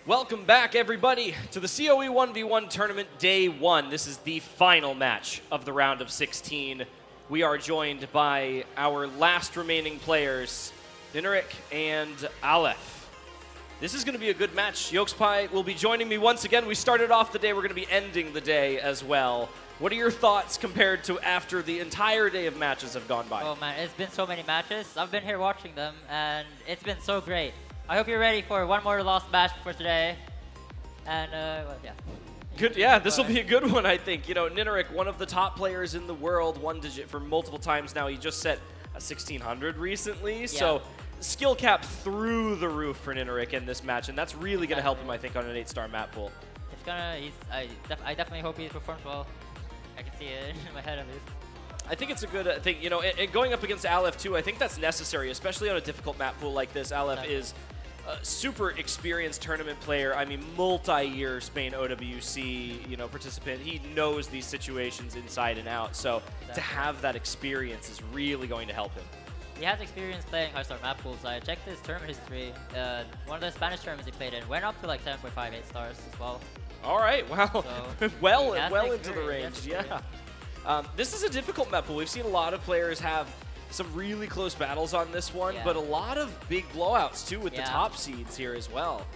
Welcome back, everybody, to the COE 1v1 tournament day 1. This is the final match of the round of 16. We are joined by our last remaining players, NINERIK and Aleph. This is going to be a good match. YOKSPI will be joining me once again. We started off the day. We're going to be ending the day as well. What are your thoughts compared to after the entire day of matches have gone by? Oh man, it's been so many matches. I've been here watching them, and it's been so great. I hope you're ready for one more lost match for today. And, well, yeah. Good, yeah, this will be a good one, I think. You know, NINERIK, one of the top players in the world, one digit for multiple times now. He just set a 1600 recently, so skill cap through the roof for NINERIK in this match, and that's really going to help him, I think, on an 8-star map pool. It's gonna, I definitely hope he performs well. I can see it in my head at least. I think it's a good thing, you know, and going up against Aleph too, I think that's necessary, especially on a difficult map pool like this. Aleph is a super experienced tournament player. I mean, multi-year Spain OWC, you know, participant. He knows these situations inside and out. So to have that experience is really going to help him. He has experience playing high-star map pools. I checked his tournament history. One of the Spanish tournaments he played in went up to like 7.5, 8 stars as well. All right, wow. So well into the range, yeah. This is a difficult map pool. We've seen a lot of players have some really close battles on this one, but a lot of big blowouts too with the top seeds here as well.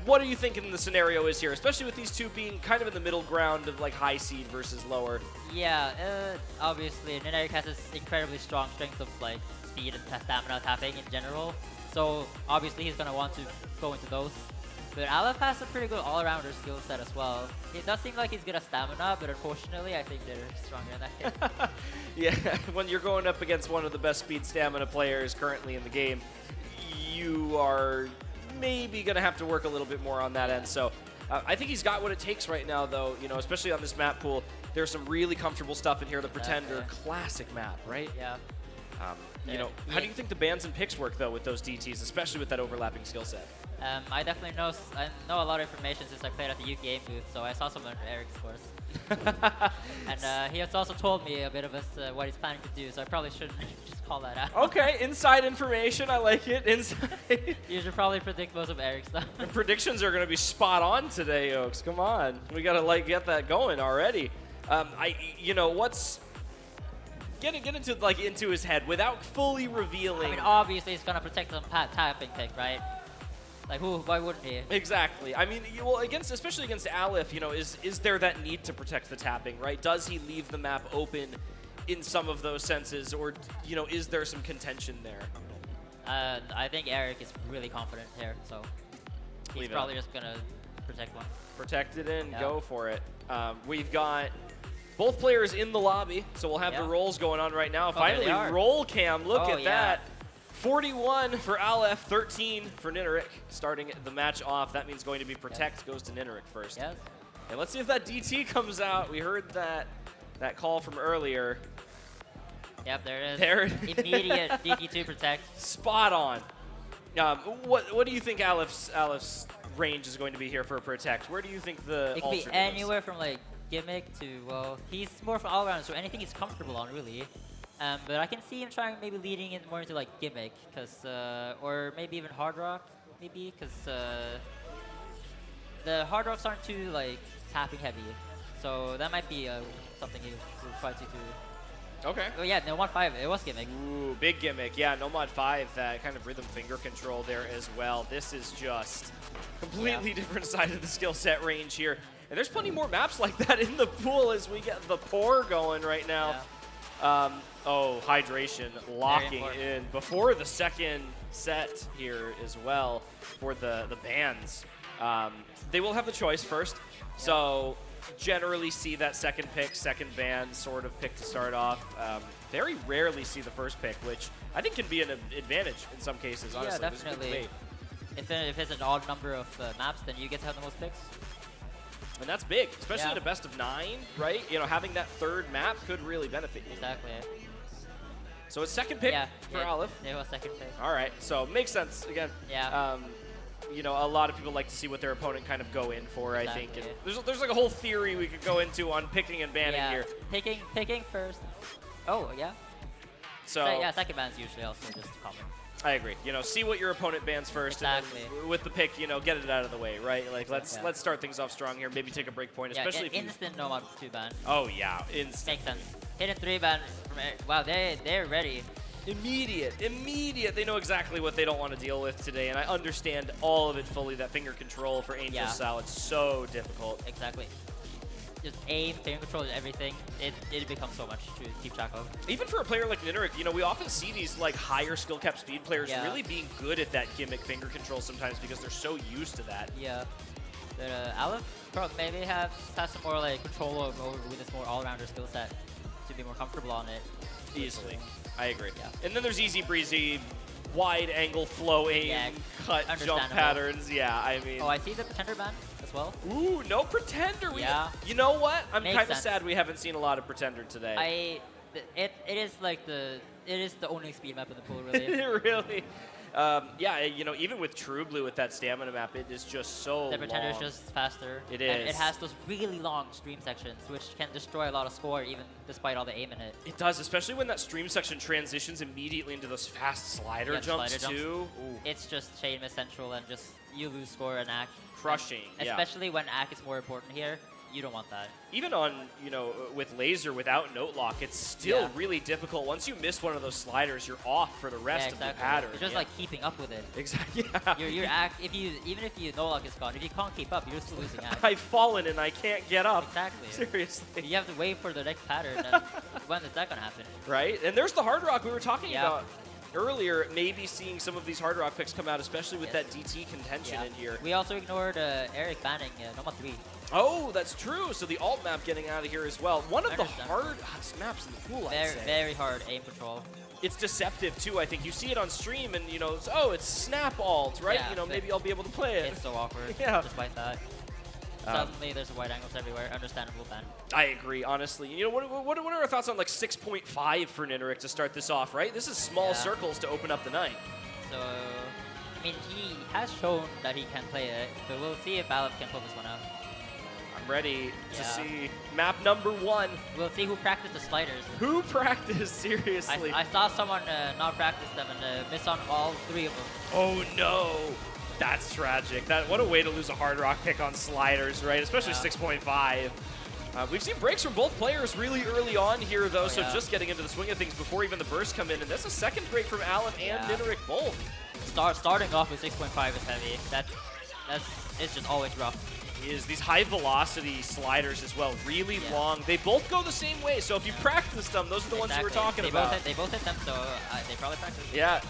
What do you think in the scenario is here, especially with these two being kind of in the middle ground of like high seed versus lower? Yeah, obviously NINERIK has this incredibly strong strength of like speed and stamina tapping in general, so obviously he's going to want to go into those. But Aleph has a pretty good all-rounder skill set as well. It does seem like he's good at stamina, but unfortunately, I think they're stronger in that case. Yeah, when you're going up against one of the best speed stamina players currently in the game, you are maybe going to have to work a little bit more on that end. So I think he's got what it takes right now, though, you know, especially on this map pool. There's some really comfortable stuff in here. The Pretender, classic map, right? Yeah. You know, how do you think the bans and picks work, though, with those DTs, especially with that overlapping skill set? I definitely know a lot of information since I played at the Yuki game booth, so I saw some of Eric's scores. And he has also told me a bit of what he's planning to do, so I probably shouldn't just call that out. Okay, inside information, I like it. Inside. You should probably predict most of Eric's stuff. The predictions are going to be spot on today, Oaks. Come on, we got to like get that going already. You know, what's get into his head without fully revealing. I mean, obviously he's gonna protect some tapping pick, right? Like why wouldn't he? Exactly. I mean, well, especially against Aleph, you know, is there that need to protect the tapping, right? Does he leave the map open in some of those senses, or you know, is there some contention there? I think Eric is really confident here, so he's probably just gonna protect one. Protect it in, go for it. We've got both players in the lobby, so we'll have the rolls going on right now. Finally, roll cam, look at that. 41 for Aleph, 13 for NINERIK. Starting the match off, that means going to be Protect goes to NINERIK first. Yes. And let's see if that DT comes out. We heard that call from earlier. Yep, there it is. There Immediate DT2 Protect. Spot on. What do you think Aleph's range is going to be here for a Protect? Where do you think the It could be anywhere from like Gimmick to, well, he's more for all around, so anything he's comfortable on, really. But I can see him trying maybe leading it more into like Gimmick, or maybe even Hard Rock, maybe, because the Hard Rocks aren't too like tapping heavy, so that might be something he will try to do. Okay. Oh yeah, no mod 5, it was Gimmick. Ooh, big Gimmick. Yeah, no mod 5, that kind of rhythm finger control there as well. This is just completely different side of the skill set range here. And there's plenty more maps like that in the pool as we get the pour going right now. Yeah. Oh, hydration locking in before the second set here as well for the bans. They will have the choice first, so generally see that second pick, second ban sort of pick to start off. Very rarely see the first pick, which I think can be an advantage in some cases, honestly. Yeah, definitely. If it's an odd number of maps, then you get to have the most picks. And that's big, especially in a best of 9, right? You know, having that third map could really benefit you. Exactly. So it's second pick for Aleph. It was second pick. All right, so makes sense again. Yeah. You know, a lot of people like to see what their opponent kind of go in for. I think. And there's like a whole theory we could go into on picking and banning here. Picking first. Oh yeah. So yeah, second ban's usually also just common. I agree. You know, see what your opponent bans first, Exactly. and then with the pick, you know, get it out of the way, right? Like let's start things off strong here. Maybe take a break point, especially if you. Instant no mod 2 ban. Oh yeah, instant. Makes sense. Hidden 3 ban from wow, they're ready. Immediate. They know exactly what they don't want to deal with today, and I understand all of it fully. That finger control for Angel Sal, it's so difficult. Exactly. Just aim, finger control, everything. It becomes so much to keep track of. Even for a player like NINERIK, you know, we often see these like higher skill cap speed players really being good at that gimmick finger control sometimes because they're so used to that. Yeah. But Aleph maybe has some more like control over with this more all-rounder skill set to be more comfortable on it. Easily. I agree. Yeah. And then there's easy breezy, wide angle flow aim, cut jump patterns. Yeah, I mean. Oh, I see the Pretender ban as well. Ooh, no Pretender. You know what? I'm kind of sad we haven't seen a lot of Pretender today. It is the only speed map in the pool, really. Really. Yeah, you know, even with True Blue with that stamina map, it is just so The Pretender is long. just faster. It And is. it has those really long stream sections, which can destroy a lot of score, even despite all the aim in it. It does, especially when that stream section transitions immediately into those fast slider jumps too. Ooh. It's just chain miss central and just you lose score and act. Crushing, and especially when act is more important here. You don't want that. Even on, you know, with laser without note lock, it's still really difficult. Once you miss one of those sliders, you're off for the rest of the pattern. It's just like keeping up with it. Exactly. Your act, even if you note lock is gone, if you can't keep up, you're still losing act. I've fallen and I can't get up. Exactly. Seriously. You have to wait for the next pattern. And when is that gonna happen? Right. And there's the hard rock we were talking about earlier. Maybe seeing some of these hard rock picks come out, especially with that DT contention in here. We also ignored Eric banning Noma 3. Oh, that's true. So the alt map getting out of here as well. One of the hardest maps in the pool, I'd say. Very hard aim control. It's deceptive too. I think you see it on stream, and you know, it's snap alt, right? Yeah, you know, maybe I'll be able to play it. It's so awkward. Despite that. Suddenly, there's wide angles everywhere. Understandable ban. I agree, honestly. You know, what are our thoughts on like 6.5 for NINERIK to start this off, right? This is small circles to open up the night. So, I mean, he has shown that he can play it, but we'll see if Aleph can pull this one out. I'm ready to see map number 1. We'll see who practiced the sliders. Who practiced, seriously? I saw someone not practice them and miss on all 3 of them. Oh no! That's tragic. What a way to lose a hard rock pick on sliders, right? Especially 6.5. We've seen breaks from both players really early on here, though, so just getting into the swing of things before even the bursts come in. And that's a second break from Aleph and NINERIK both. Starting off with 6.5 is heavy. It's just always rough. These high velocity sliders as well, really long. They both go the same way, so if you practice them, those are the ones you were talking about. They both hit them, so they probably practiced. Yeah.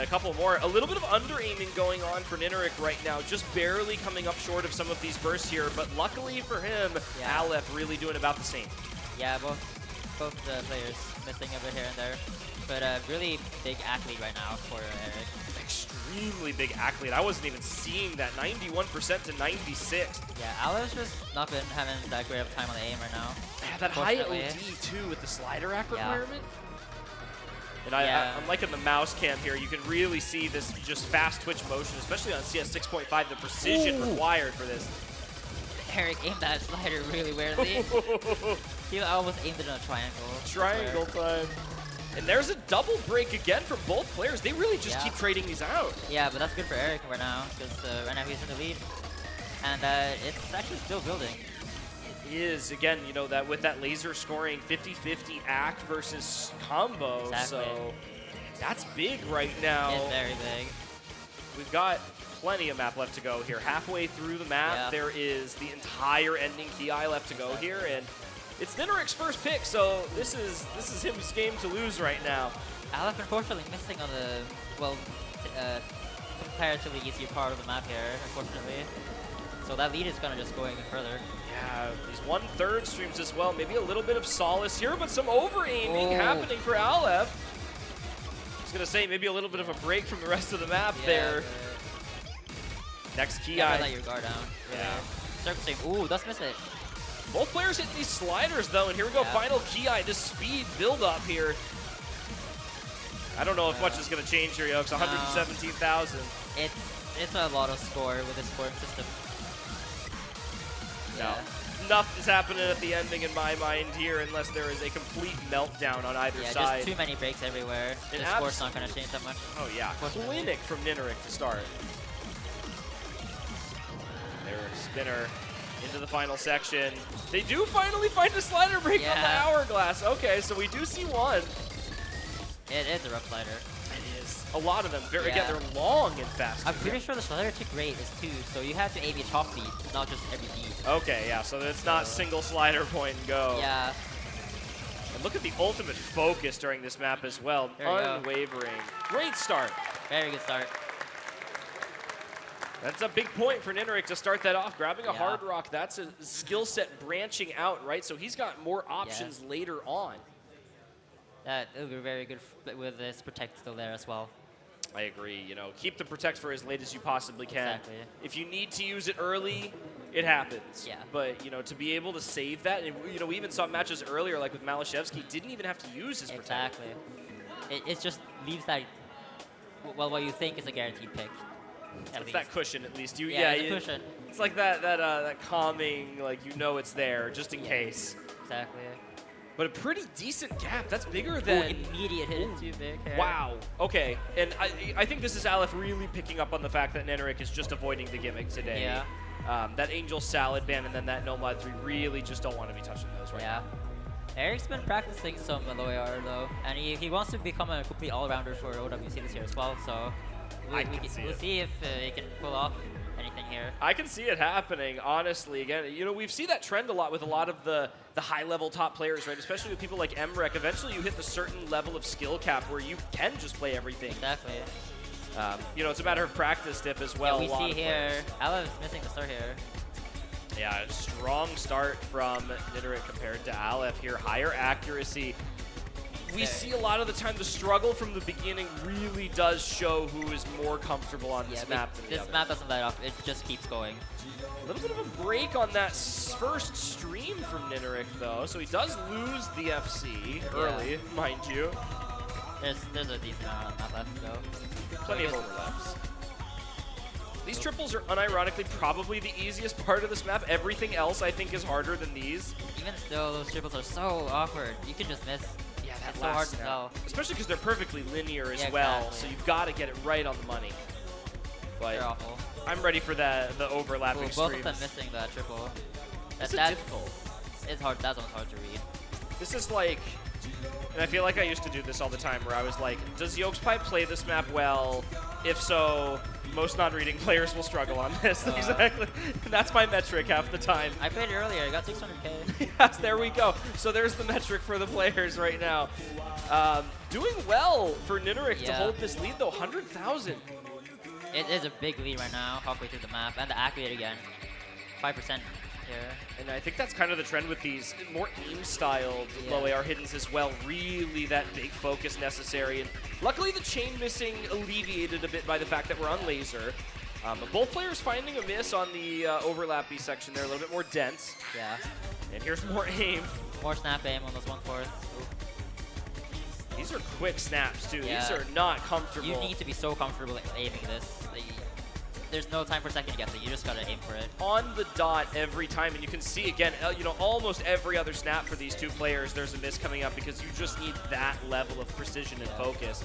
A couple more. A little bit of under-aiming going on for NINERIK right now, just barely coming up short of some of these bursts here, but luckily for him, Aleph really doing about the same. Yeah, both players missing a bit here and there, but really big athlete right now for Eric. Extremely big athlete. I wasn't even seeing that. 91% to 96. Yeah, Aleph's just not been having that great of a time on the aim right now. Yeah, that high OD too with the slider rack requirement. And I'm liking the mouse cam here. You can really see this just fast twitch motion, especially on CS 6.5, the precision required for this. Eric aimed that slider really weirdly. He almost aimed it in a triangle. Triangle time. And there's a double break again from both players. They really just keep trading these out. Yeah, but that's good for Eric right now, because right now he's in the lead. And it's actually still building. It is, again, you know, that with that laser scoring 50-50 act versus combo. So that's big right now. It's very big. We've got plenty of map left to go here. Halfway through the map, there is the entire ending KI left to go here. And it's NINERIK's first pick, so this is his game to lose right now. Aleph unfortunately missing on the, comparatively easier part of the map here, unfortunately. So that lead is going to just go even further. Yeah, these 1/3 streams as well. Maybe a little bit of solace here, but some over-aiming happening for Aleph. I was going to say maybe a little bit of a break from the rest of the map there. Next Ki. Yeah, let your guard down. Yeah. Circling. Ooh, does miss it. Both players hitting these sliders, though, and here we go, final Ki, this speed build-up here. I don't know if much is going to change here, yo. It's 117,000. It's a lot of score with this scoring system. No. Nothing's happening at the ending in my mind here unless there is a complete meltdown on either Yeah, side. just too many breaks everywhere. The score's not going to change that much. Oh yeah, clinic from NINERIK to start. NINERIK spinner into the final section. They do finally find a slider break on the hourglass. Okay, so we do see one. It is a rough slider. It is. A lot of them. Again, they're long and fast. I'm pretty sure the slider to great is 2, so you have to aim each top beat, not just every beat. Okay, yeah, so it's not single slider point and go. Yeah. And look at the ultimate focus during this map as well. Unwavering. Great start. Very good start. That's a big point for NINERIK to start that off. Grabbing a hard rock, that's a skill set branching out, right? So he's got more options later on. That will be very good with this protect still there as well. I agree. You know, keep the protect for as late as you possibly can. Exactly. If you need to use it early, it happens. Yeah. But, you know, to be able to save that, and, you know, we even saw matches earlier, like with Malashevsky, didn't even have to use his protect. Exactly. It just leaves that, well, what you think is a guaranteed pick. It's that cushion, at least. The cushion. It's like that calming, like, you know it's there, just in case. Exactly. But a pretty decent gap. That's bigger than... immediate hit into big hair. Wow. Okay. And I think this is Aleph really picking up on the fact that NINERIK is just avoiding the gimmick today. Yeah. That Angel Salad ban and then that Nomad 3 really just don't want to be touching those right now. Eric's been practicing some low AR though, and he wants to become a complete all-rounder for OWC this year as well, so we'll see if he can pull off anything here. I can see it happening, honestly. Again, you know, we've seen that trend a lot with a lot of the high-level top players, right? Especially with people like Emrek. Eventually, you hit the certain level of skill cap where you can just play everything. Exactly. You know, it's a matter of practice dip as well. Yeah, we see here, Aleph missing the start here. Yeah, strong start from NINERIK compared to Aleph here. Higher accuracy. We see a lot of the time the struggle from the beginning really does show who is more comfortable on this map than the other. This map doesn't let off, it just keeps going. A little bit of a break on that first stream from NINERIK though, so he does lose the FC early, mind you. There's a decent amount on that left though. Plenty of overlaps. These triples are unironically probably the easiest part of this map. Everything else I think is harder than these. Even still, those triples are so awkward. You can just miss. Yeah, that's so hard to tell. Especially because they're perfectly linear as well, so you've got to get it right on the money. But they're awful. I'm ready for the overlapping streams. Both of them missing that triple. That's difficult. It's hard. That one's hard to read. This is like, and I feel like I used to do this all the time, where I was like, does Yolk's Pipe play this map well? If so, most non-reading players will struggle on this. Exactly. That's my metric half the time. I played it earlier. I got 600K. Yes, there we go. So there's the metric for the players right now. Doing well for NINERIK to hold this lead, though. 100,000. It is a big lead right now, halfway through the map. And the activate again. 5% here. And I think that's kind of the trend with these more aim-styled low AR hiddens as well. Really that big focus necessary. And luckily the chain missing alleviated a bit by the fact that we're on laser. But both players finding a miss on the overlappy section there, a little bit more dense. Yeah. And here's more aim. More snap aim on those 1/4. These are quick snaps too. These are not comfortable. You need to be so comfortable aiming this. There's no time for second guessing. You just gotta aim for it. On the dot every time, and you can see again, you know, almost every other snap for these two players, there's a miss coming up because you just need that level of precision and focus.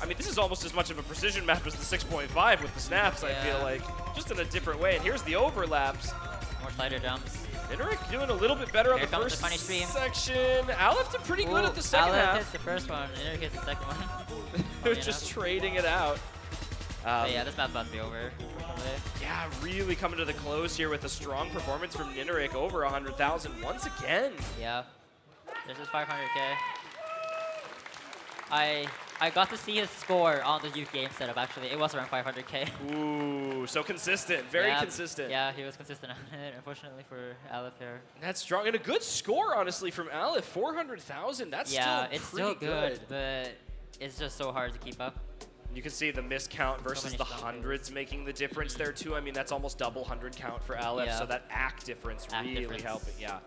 I mean, this is almost as much of a precision map as the 6.5 with the snaps, I feel like, just in a different way. And here's the overlaps. More slider jumps. NINERIK doing a little bit better on the first section. Aleph did pretty good at the second half. Aleph hits the first one, NINERIK hits the second one. They're just trading it out. Yeah, this map's about to be over. Yeah, really coming to the close here with a strong performance from NINERIK, over 100,000 once again. Yeah, this is 500K. I got to see his score on the Yuki game setup, actually. It was around 500K. Ooh, so consistent, very consistent. Yeah, he was consistent on it, unfortunately for Aleph here. That's strong, and a good score, honestly, from Aleph, 400,000. That's still good, but it's just so hard to keep up. You can see the miscount versus the hundreds making the difference there too. I mean, that's almost double 100 count for Aleph, so that act difference really helping. Yeah,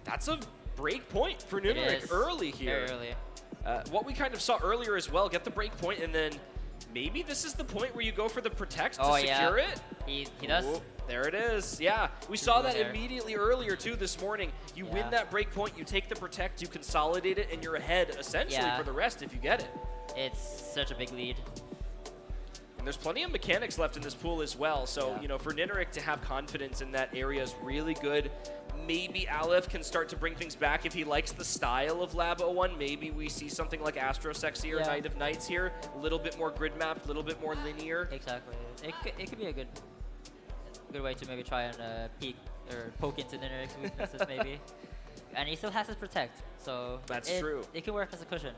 that's a break point for NINERIK early here. Very early. What we kind of saw earlier as well, get the break point and then maybe this is the point where you go for the protect to Oh, secure yeah. it. He does. Ooh, there it is. Yeah, we saw that there. immediately earlier too this morning. You win Yeah. that break point, you take the protect, you consolidate it, and you're ahead essentially Yeah. for the rest if you get it. It's such a big lead. And there's plenty of mechanics left in this pool as well. So, Yeah. you know, for NINERIK to have confidence in that area is really good. Maybe Aleph can start to bring things back if he likes the style of Lab 01. Maybe we see something like Astro Sexy or Yeah. Night of Nights here. A little bit more grid mapped, a little bit more linear. Exactly. It could be a good way to maybe try and peek or poke into NINERIK's weaknesses maybe. And he still has his protect, so That's it, true. It can work as a cushion.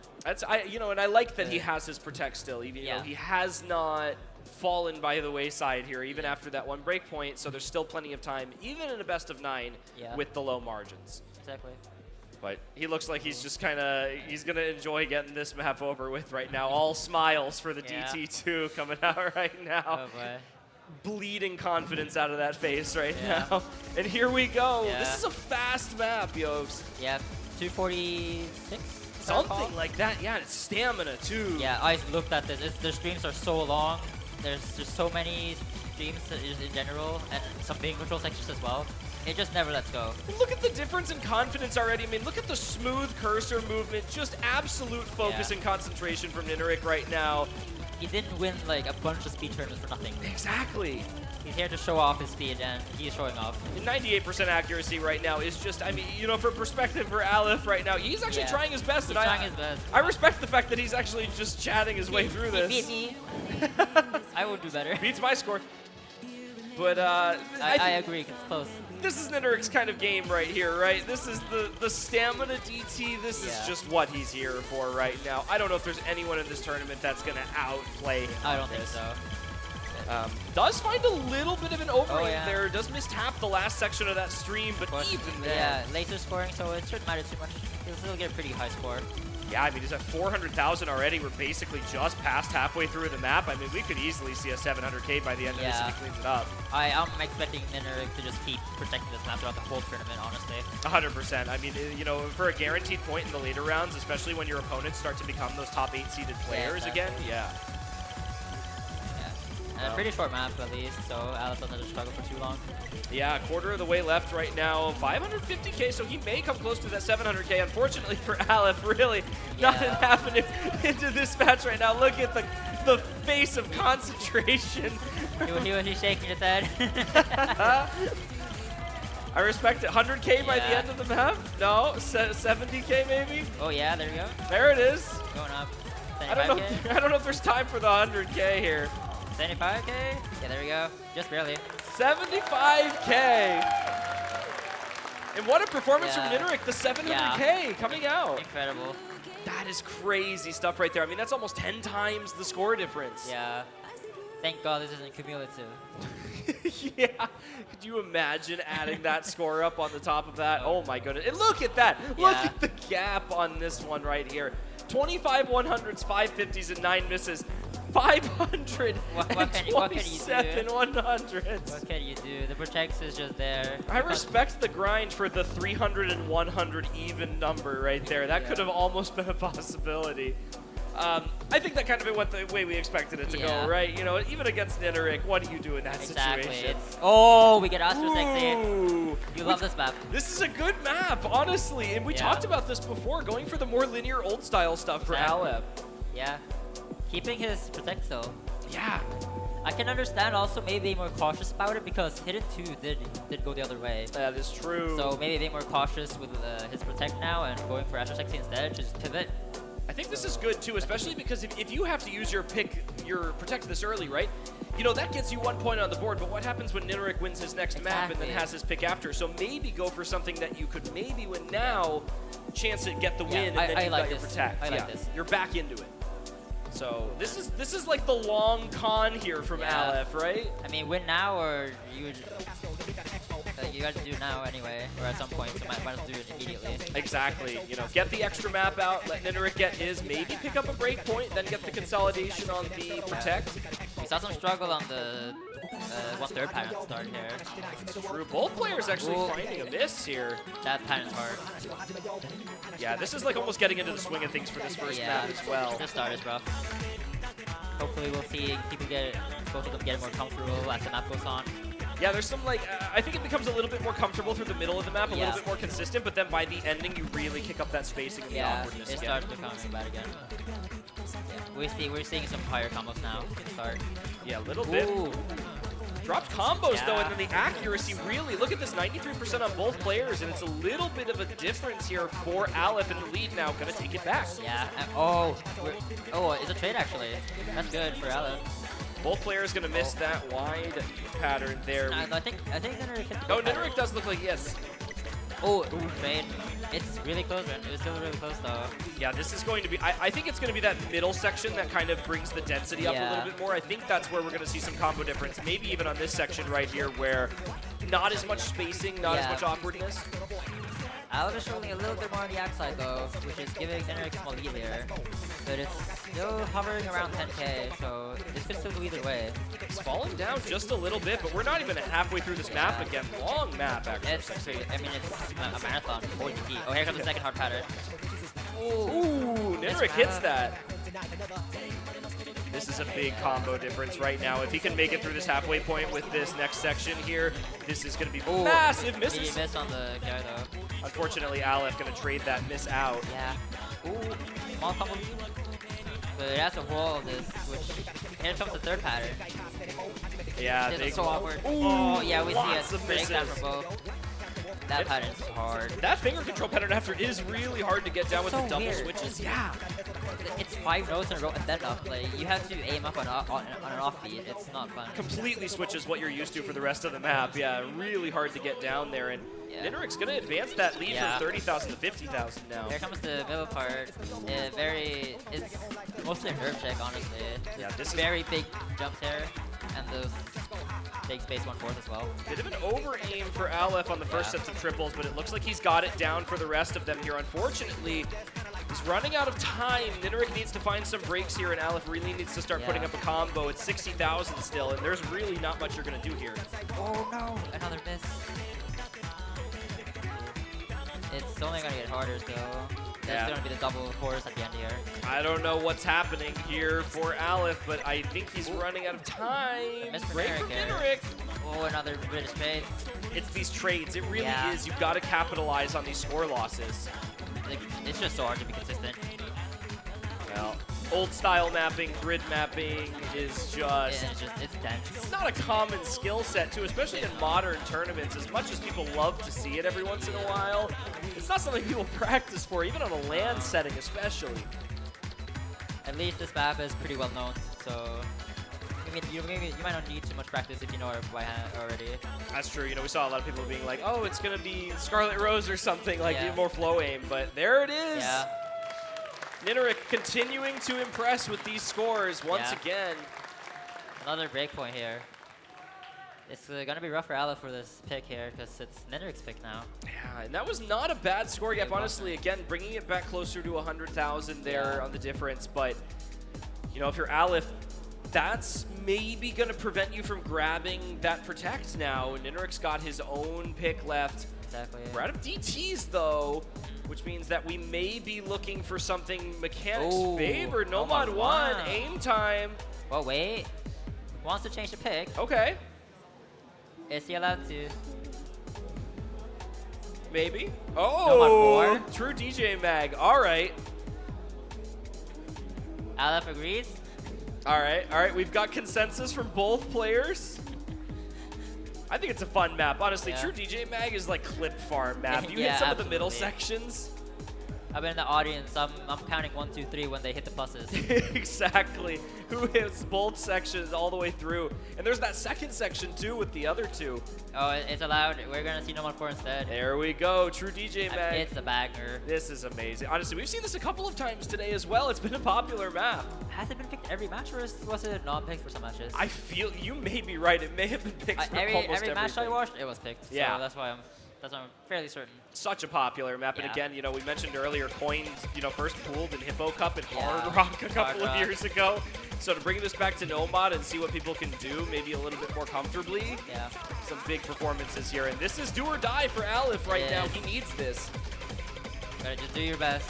You know, and I like that he Yeah. has his protect still. Even, you know, Yeah. he has not fallen by the wayside here, even after that one break point. So there's still plenty of time, even in a best of 9, Yeah. with the low margins. Exactly. But he looks like he's just he's going to enjoy getting this map over with right now. All smiles for the Yeah. DT2 coming out right now. Oh boy. Bleeding confidence out of that face right Yeah. now. And here we go. Yeah. This is a fast map, Yokes. Yeah. 246. Something like that. Yeah, it's stamina too. Yeah, I looked at this. The streams are so long. There's just so many streams in general, and some big control sections as well. It just never lets go. Look at the difference in confidence already. I mean, look at the smooth cursor movement. Just absolute focus Yeah. and concentration from NINERIK right now. He didn't win like a bunch of speed tournaments for nothing. Exactly. He's here to show off his speed, and he's showing off. 98% accuracy right now is just, I mean, you know, for perspective for Aleph right now, he's actually Yeah. trying his best. He's and trying his best. I respect the fact that he's actually just chatting his way through this. He beat me. I would do better. Beats my score. But I think agree, it's close. this is NINERIK's kind of game right here, right? This is the stamina DT. This is Yeah. just what he's here for right now. I don't know if there's anyone in this tournament that's going to outplay him. I on don't think this. so. Does find a little bit of an overrate yeah. there. Does mistap the last section of that stream, but even then. Yeah, laser scoring, so it shouldn't matter too much. He'll still get a pretty high score. Yeah, I mean, he's at 400,000 already. We're basically just past halfway through the map. I mean, we could easily see a 700K by the end of this Yeah. if he cleans it up. I'm expecting NINERIK to just keep protecting this map throughout the whole tournament, honestly. 100%. I mean, you know, for a guaranteed point in the later rounds, especially when your opponents start to become those top 8 seeded players exactly. again, yeah. And a pretty short map, at least, so Alice doesn't have to struggle for too long. Yeah, quarter of the way left right now. 550K, so he may come close to that 700K. Unfortunately for Aleph, really, nothing happening into this match right now. Look at the face of concentration. He's shaking his head. I respect it. 100K by the Yeah. end of the map? No, 70K maybe? Oh yeah, there we go. There it is. Going up. I don't know. 75K? I don't know if there's time for the 100K here. 75K? Yeah, there we go. Just barely. 75K. And what a performance Yeah. from NINERIK, the 700K coming out. Incredible. That is crazy stuff right there. I mean, that's almost 10 times the score difference. Yeah. Thank God this isn't cumulative. Yeah. Could you imagine adding that score up on the top of that? Oh my goodness. And look at that. Look Yeah. at the gap on this one right here. 25 100s, 550s, and 9 misses. 500 What and can you do? 27 100s. What can you do? The protects is just there. I respect the grind for the 300 and 100 even number right there. That could have almost been a possibility. I think that kind of went the way we expected it to go, right? You know, even against NINERIK, what do you do in that Exactly. situation? Oh, we get Astro Sexy. Ooh. You love this map. This is a good map, honestly. And we talked about this before, going for the more linear old style stuff for Exactly. Aleph. Yeah. Keeping his protect still. Yeah. I can understand also maybe being more cautious about it because Hidden 2 did go the other way. That is true. So maybe being more cautious with his protect now and going for Astro Sexy instead, just pivot. I think this is good too, especially because if you have to use your protect this early, right? You know, that gets you 1 point on the board, but what happens when NINERIK wins his next map and then has his pick after? So maybe go for something that you could maybe win now, chance to get the win, and then I you've like got your this. protect. I like this. You're back into it. So this is like the long con here from Aleph, right? I mean, win now or you got to do now anyway, or at some point, so might as well do it immediately. Exactly. You know, get the extra map out, let NINERIK get his, maybe pick up a break point, then get the consolidation on the protect. We saw some struggle on the 1/3 pattern start here. True. Both players actually finding a miss here. That pattern's hard. Yeah, this is like almost getting into the swing of things for this first map as well. This start is rough. hopefully we'll see both of them get more comfortable as the map goes on. Yeah, there's some like, I think it becomes a little bit more comfortable through the middle of the map, a Yeah. little bit more consistent, but then by the ending, you really kick up that spacing and the Yeah, awkwardness it again. starts becoming bad again. Yeah, we're seeing some higher combos now to start. Yeah, a little bit. Ooh. Dropped combos though, Yeah. and then the accuracy really, look at this 93% on both players, and it's a little bit of a difference here for Aleph in the lead now, gonna take it back. Yeah. It's a trade actually. That's good for Aleph. Both players gonna miss that wide pattern there. I think NINERIK hit the Oh, good pattern. NINERIK does look like yes. Oh, trade. It's really close, man. It was still really close though. Yeah, this is going to be, I think it's going to be that middle section that kind of brings the density up a Yeah. little bit more. I think that's where we're going to see some combo difference, maybe even on this section right here where not as much spacing, not as Yeah. much awkwardness. Aleph is struggling a little bit more on the Yak side though, which is giving NINERIK a small lead here. But it's still hovering around 10k, so this could still go either way. It's falling down just a little bit, but we're not even halfway through this map again. Long map, actually. It's a marathon. Holy key. Oh, here comes the second hard pattern. Ooh, NINERIK Missed hits Aleph. that. This is a big combo difference right now. If he can make it through this halfway point with this next section here, this is going to be massive He misses. missed on the guy though. Unfortunately, Aleph going to trade that miss out. Yeah. Ooh, small combo. But it has a wall of this, which here comes the third pattern. Yeah, This big is so awkward. Ooh, Oh yeah, we lots see of a breakdown misses. from both. That pattern's hard. That finger control pattern after is really hard to get down with So the double weird. switches. Yeah. It's 5 notes in a row and then up. Like you have to aim up on an offbeat. It's not fun. Completely switches what you're used to for the rest of the map. Yeah, really hard to get down there. And Yeah. NINERIK's going to advance that lead Yeah. from 30,000 to 50,000 now. Here comes the middle part. It's mostly a nerve check, honestly. Yeah, this is Very big jumps here, and those big space 1/4 as well. bit of an over-aim for Aleph on the first Yeah. sets of triples, but it looks like he's got it down for the rest of them here. Unfortunately, he's running out of time. NINERIK needs to find some breaks here, and Aleph really needs to start Yeah. putting up a combo. It's 60,000 still, and there's really not much you're going to do here. Oh no! Another miss. It's only gonna get harder, so there's Yeah. gonna be the double fours at the end here. I don't know what's happening here for Aleph, but I think he's running out of time. Missed Break NINERIK from here. NINERIK. Oh, another British trade. It's these trades. It really Yeah. is. You've got to capitalize on these score losses. Like, it's just so hard to be consistent. Well, old style mapping, grid mapping is just... It's dense. It's not a common skill set, too, especially in modern tournaments. As much as people love to see it every once in a while, it's not something people practice for, even on a LAN setting especially. At least this map is pretty well known, so I mean, you might not need too much practice if you know it by hand already. That's true. You know, we saw a lot of people being like, oh, it's going to be Scarlet Rose or something, like Yeah. more flow aim. But there it is. Yeah. NINERIK continuing to impress with these scores once Yeah. again. Another break point here. It's gonna be rough for Aleph for this pick here because it's NINERIK's pick now. Yeah, and that was not a bad score gap, honestly. Again, bringing it back closer to 100,000 there Yeah. on the difference. But, you know, if you're Aleph, that's maybe going to prevent you from grabbing that protect now. NINERIK's got his own pick left. Exactly. We're out of DTs, though, which means that we may be looking for something mechanics Ooh, favor. Nomad Nomad 1, one. aim time. Well, wait. Wants to change the pick. Okay, Is he allowed to? maybe. Nomad Oh, 4. true DJ Mag. All right. Aleph agrees. All right. We've got consensus from both players. I think it's a fun map. Honestly, Yeah. True DJ Mag is like clip farm map. You Yeah, hit some of the middle absolutely. sections. I've been in the audience. I'm counting 1, 2, 3 when they hit the pluses. Exactly. Who hits both sections all the way through? And there's that second section too with the other two. Oh, it's allowed. We're gonna see Nomad 4 instead. There we go. True DJ Mag. It's a banger. This is amazing. Honestly, we've seen this a couple of times today as well. It's been a popular map. Has it been picked every match, or was it non-picked for some matches? I feel you may be right. It may have been picked for every almost match I everything. watched, it was picked. Yeah. So that's why I'm fairly certain. Such a popular map, and Yeah. again, you know, we mentioned earlier, coins, you know, first pooled in Hippo Cup and Yeah. Hard Rock a Hard couple of Rock. years ago. So to bring this back to Nomad and see what people can do, maybe a little bit more comfortably, Yeah. some big performances here. And this is do or die for Aleph right It now. is. He needs this. Gotta just do your best.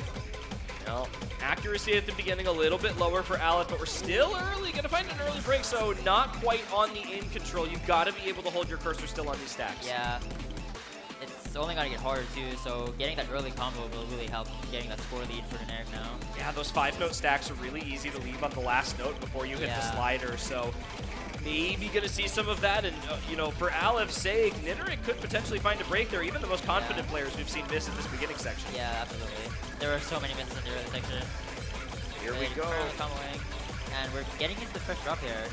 Well, accuracy at the beginning a little bit lower for Aleph, but we're still early. Gonna find an early break, so not quite on the in control. You've got to be able to hold your cursor still on these stacks. Yeah. It's only gonna get harder too, so getting that early combo will really help getting that score lead for NINERIK now. Yeah, those 5-note stacks are really easy to leave on the last note before you hit the slider, so maybe gonna see some of that, and you know, for Aleph's sake, NINERIK could potentially find a break there. Even the most confident players we've seen miss in this beginning section. Yeah, absolutely. There were so many misses in the early section. Here we go. Comboing. And we're getting into the first drop here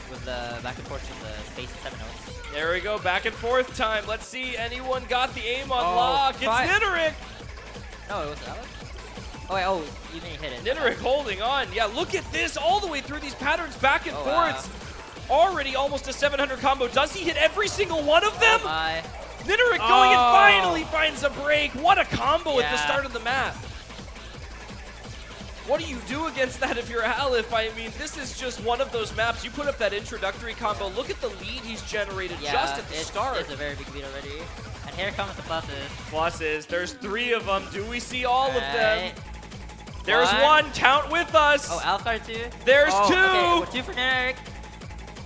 with the back and forth in the space 7 notes. There we go, back and forth time. Let's see, anyone got the aim on lock? It's NINERIK! No, it was Alex? Oh wait, oh, you mean he hit it. NINERIK holding on. Yeah, look at this, all the way through these patterns, back and forths. Wow. Already almost a 700 combo. Does he hit every single one of them? Oh my. NINERIK going and finally finds a break. What a combo at the start of the map. What do you do against that if you're Aleph? I mean, this is just one of those maps. You put up that introductory combo. Look at the lead he's generated just at the start. It's a very big lead already. And here comes the pluses. Pluses. There's 3 of them. Do we see all of them? There's one. Count with us. Oh, Alpha 2. There's 2. Okay. Well, 2 for NINERIK.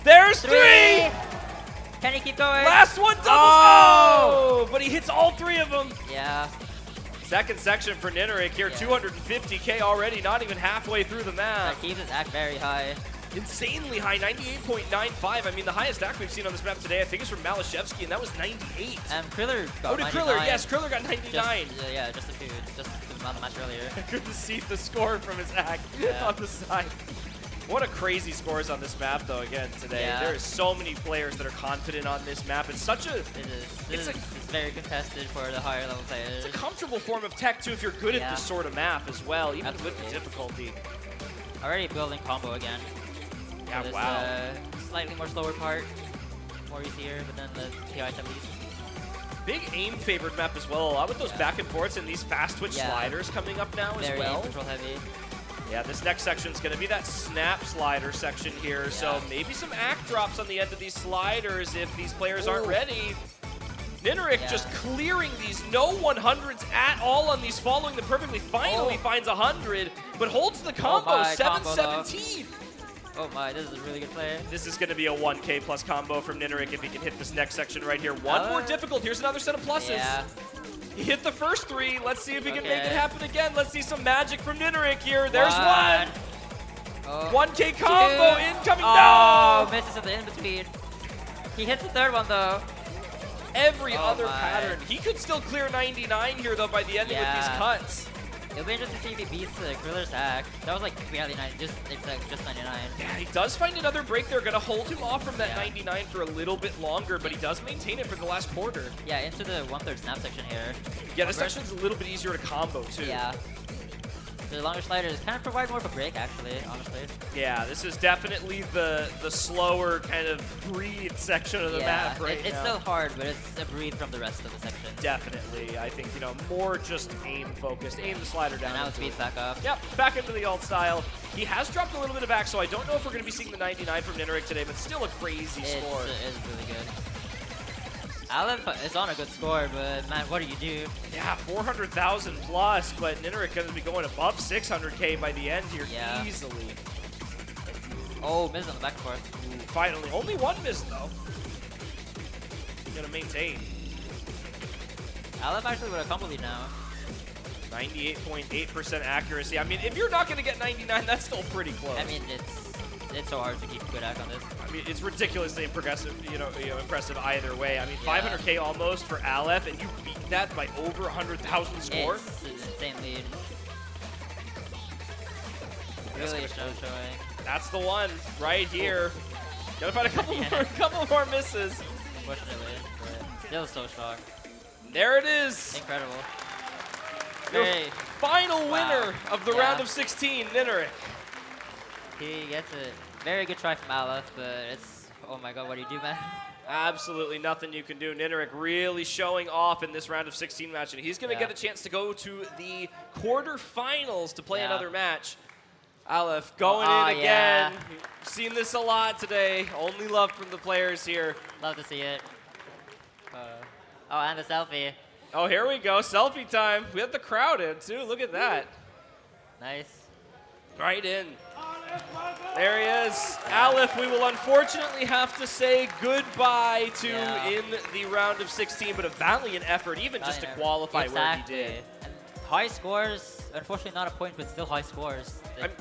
There's 3. Can he keep going? Last one doubles. Oh! But he hits all 3 of them. Yeah. Second section for NINERIK here, 250k already, not even halfway through the map. That keeps his act very high. Insanely high, 98.95. I mean, the highest act we've seen on this map today, I think, is from Malashevsky, and that was 98. And Kriller got 99. Kriller? Yes, Kriller got 99. Just on the match earlier. I couldn't see the score from his act on the side. What a crazy scores on this map, though, again, today. Yeah. There is so many players that are confident on this map. It's such a... It's very contested for the higher level players. It's a comfortable form of tech, too, if you're good at this sort of map as well, even with the difficulty. Already building combo again. Yeah, so wow. Slightly more slower part, more easier, but then the KI least. Big aim-favored map as well. A lot with those back and forths and these fast twitch sliders coming up now as well. Very aim control heavy. Yeah, this next section is going to be that snap slider section here, so maybe some act drops on the end of these sliders if these players aren't ready. NINERIK just clearing these no 100s at all on these, following them perfectly. Finally finds 100, but holds the combo, 717. Oh my, this is a really good play. This is going to be a 1k plus combo from NINERIK if he can hit this next section right here. One more difficult. Here's another set of pluses. Yeah. He hit the first 3. Let's see if he can make it happen again. Let's see some magic from NINERIK here. There's one. 1k combo incoming. No! Misses at the in-between. He hits the third one, though. Every other pattern. He could still clear 99 here, though, by the end with these cuts. It'll be interesting to see if he beats the Kriller's hack. That was like barely 90, just 99. Yeah, he does find another break there. Gonna hold him off from that 99 for a little bit longer, but he does maintain it for the last quarter. Yeah, into the 1/3 snap section here. Yeah, this section's a little bit easier to combo, too. Yeah. The longer sliders kind of provide more of a break, actually, honestly. Yeah, this is definitely the slower kind of breathe section of the map right now. It's still hard, but it's a breathe from the rest of the section. Definitely. I think, you know, more just aim focused. Aim the slider down. And now it speeds back up. Yep, back into the alt style. He has dropped a little bit of back, so I don't know if we're going to be seeing the 99 from NINERIK today, but still a crazy score. It's really good. Aleph is on a good score, but man, what do you do? Yeah, 400,000 plus, but NINERIK going to be going above 600k by the end here easily. Oh, miss on the back and forth. Ooh, finally, only one miss though. Gonna maintain. Aleph actually with a combo lead now. 98.8% accuracy. I mean, if you're not gonna get 99, that's still pretty close. I mean, it's so hard to keep good act on this. I mean, it's ridiculously impressive, impressive either way. I mean, 500k almost for Aleph, and you beat that by over 100,000 score. It's an insane lead. Really showing. That's the one right here. Gotta find a couple more misses. Unfortunately, but still so strong. There it is. Incredible. Your final winner of the round of 16, NINERIK. He gets it. Very good try from Aleph, but it's, oh my god, what do you do, man? Absolutely nothing you can do. NINERIK really showing off in this round of 16 match, and he's going to get a chance to go to the quarterfinals to play another match. Aleph going in again. We've seen this a lot today. Only love from the players here. Love to see it. Oh, and the selfie. Oh, here we go. Selfie time. We have the crowd in, too. Look at that. Nice. Right in. There he is. Aleph, we will unfortunately have to say goodbye to in the round of 16, but a valiant effort, even just to qualify where he did. And high scores, unfortunately not a point, but still high scores. It's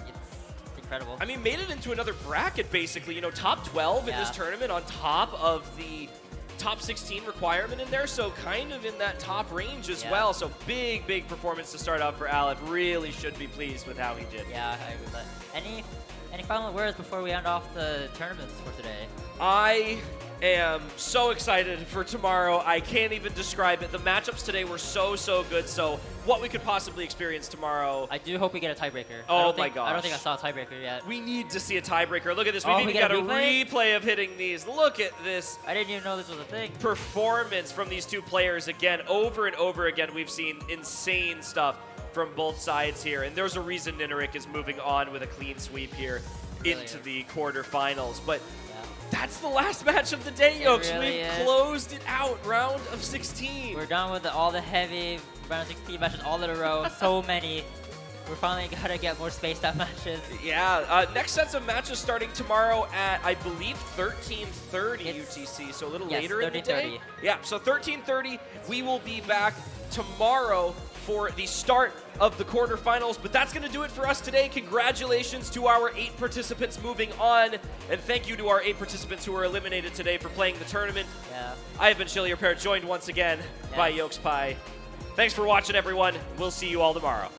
incredible. I mean, made it into another bracket, basically. You know, top 12 in this tournament on top of the top 16 requirement in there, so kind of in that top range as well. So big, big performance to start out for Aleph. Really should be pleased with how he did. Yeah, I agree with that. Any final words before we end off the tournaments for today? I am so excited for tomorrow. I can't even describe it. The matchups today were so good. So what we could possibly experience tomorrow. I do hope we get a tiebreaker. Oh my gosh. I don't think I saw a tiebreaker yet. We need to see a tiebreaker. Look at this. We've even got a replay of hitting these. Look at this. I didn't even know this was a thing. Performance from these two players again. Over and over again, we've seen insane stuff from both sides here. And there's a reason NINERIK is moving on with a clean sweep here into the quarterfinals. But that's the last match of the day, Yokes. We've closed it out, round of 16. We're done with all the heavy round of 16 matches all in a row. So many. We're finally gotta get more spaced out matches. Yeah, next sets of matches starting tomorrow at, I believe, 13:30 UTC, so a little later in the day. Yeah, so 13:30, we will be back tomorrow for the start of the quarterfinals, but that's going to do it for us today. Congratulations to our 8 participants moving on, and thank you to our 8 participants who were eliminated today for playing the tournament. I have been Chili Repair, joined once again by Yokes Pie. Thanks for watching, everyone. We'll see you all tomorrow.